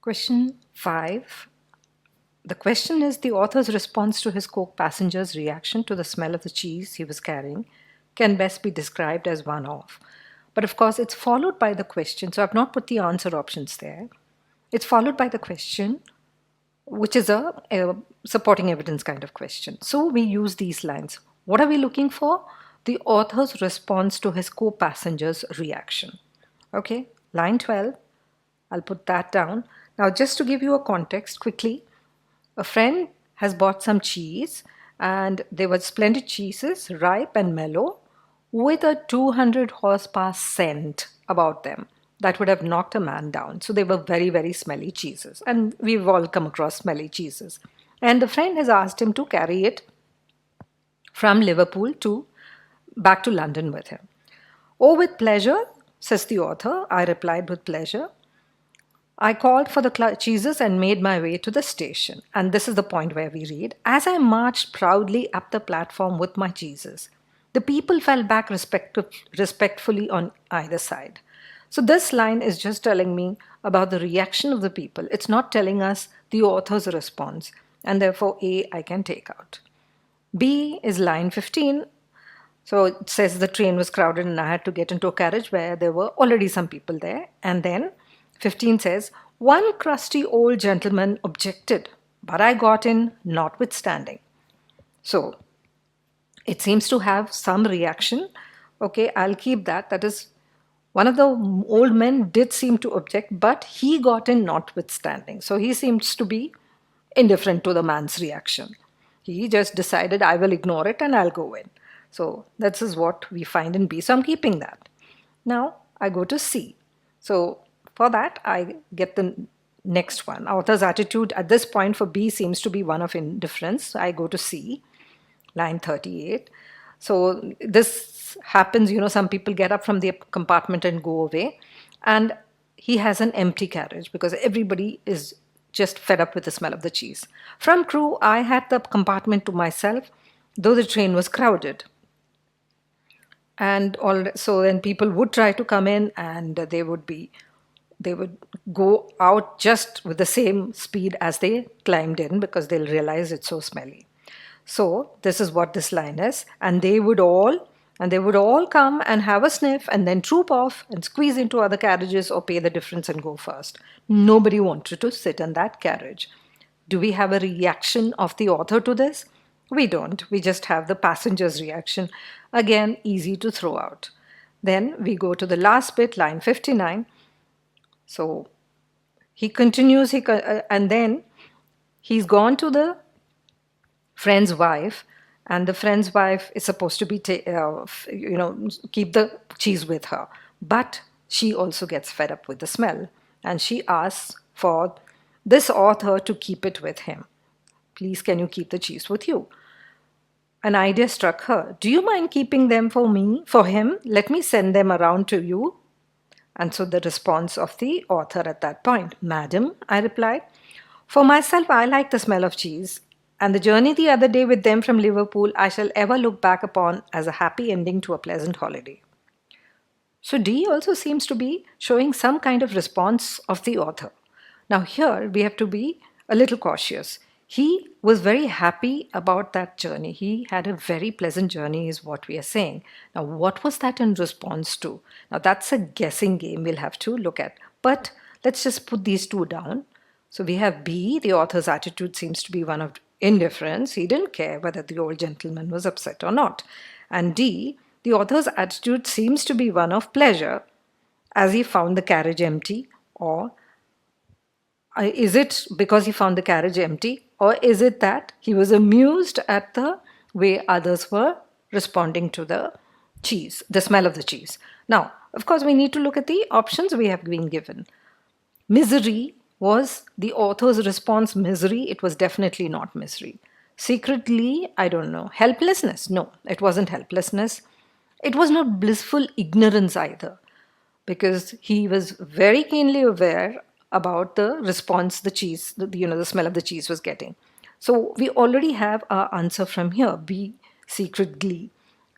Question 5. The question is, the author's response to his co-passenger's reaction to the smell of the cheese he was carrying can best be described as one of. But of course, it's followed by the question. So I've not put the answer options there. It's followed by the question, which is a supporting evidence kind of question. So we use these lines. What are we looking for? The author's response to his co-passenger's reaction. Okay, line 12. I'll put that down. Now, just to give you a context quickly, a friend has bought some cheese, and they were splendid cheeses, ripe and mellow, with a 200 horsepower scent about them that would have knocked a man down. So they were very, very smelly cheeses. And we've all come across smelly cheeses. And the friend has asked him to carry it from Liverpool to back to London with him. Oh, with pleasure, says the author. I replied with pleasure. I called for the cheeses and made my way to the station. And this is the point where we read, as I marched proudly up the platform with my cheeses, the people fell back respectfully on either side. So this line is just telling me about the reaction of the people. It's not telling us the author's response. And therefore, A, I can take out. B is line 15. So it says the train was crowded and I had to get into a carriage where there were already some people there. And then 15 says, one crusty old gentleman objected, but I got in notwithstanding. So it seems to have some reaction. Okay, I'll keep that. That is, one of the old men did seem to object, but he got in notwithstanding. So he seems to be indifferent to the man's reaction. He just decided, I will ignore it and I'll go in. So this is what we find in B. So I'm keeping that. Now I go to C. So for that, I get the next one. Author's attitude at this point for B seems to be one of indifference. I go to C, line 38. So this happens, some people get up from the compartment and go away. And he has an empty carriage because everybody is just fed up with the smell of the cheese. From crew, I had the compartment to myself, though the train was crowded. And so then people would try to come in and they would go out just with the same speed as they climbed in because they'll realize it's so smelly. So this is what this line is. And they would all come and have a sniff and then troop off and squeeze into other carriages or pay the difference and go first. Nobody wanted to sit in that carriage. Do we have a reaction of the author to this? We don't. We just have the passenger's reaction. Again, easy to throw out. Then we go to the last bit, line 59. So he continues, and then he's gone to the friend's wife, and the friend's wife is supposed to be, keep the cheese with her. But she also gets fed up with the smell, and she asks for this author to keep it with him. Please, can you keep the cheese with you? An idea struck her. Do you mind keeping them for him? Let me send them around to you. And so the response of the author at that point, Madam, I replied, for myself, I like the smell of cheese, and the journey the other day with them from Liverpool I shall ever look back upon as a happy ending to a pleasant holiday. So D also seems to be showing some kind of response of the author. Now here we have to be a little cautious. He was very happy about that journey. He had a very pleasant journey is what we are saying. Now what was that in response to? Now that's a guessing game we'll have to look at. But let's just put these two down. So we have B, the author's attitude seems to be one of indifference. He didn't care whether the old gentleman was upset or not. And D, the author's attitude seems to be one of pleasure as he found the carriage empty, or is it because he found the carriage empty, or is it that he was amused at the way others were responding to the cheese, the smell of the cheese? Now, of course, we need to look at the options we have been given. Misery, was the author's response misery? It was definitely not misery. Secretly, I don't know. Helplessness? No, it wasn't helplessness. It was not blissful ignorance either, because he was very keenly aware about the response the cheese, the smell of the cheese was getting. So we already have our answer from here, B, secret glee.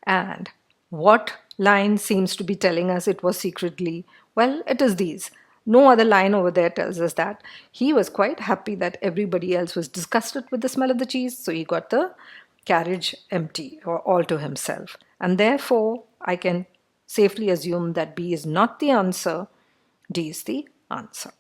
And what line seems to be telling us it was secret glee? Well, it is these. No other line over there tells us that he was quite happy that everybody else was disgusted with the smell of the cheese, so he got the carriage empty or all to himself. And therefore, I can safely assume that B is not the answer, D is the answer.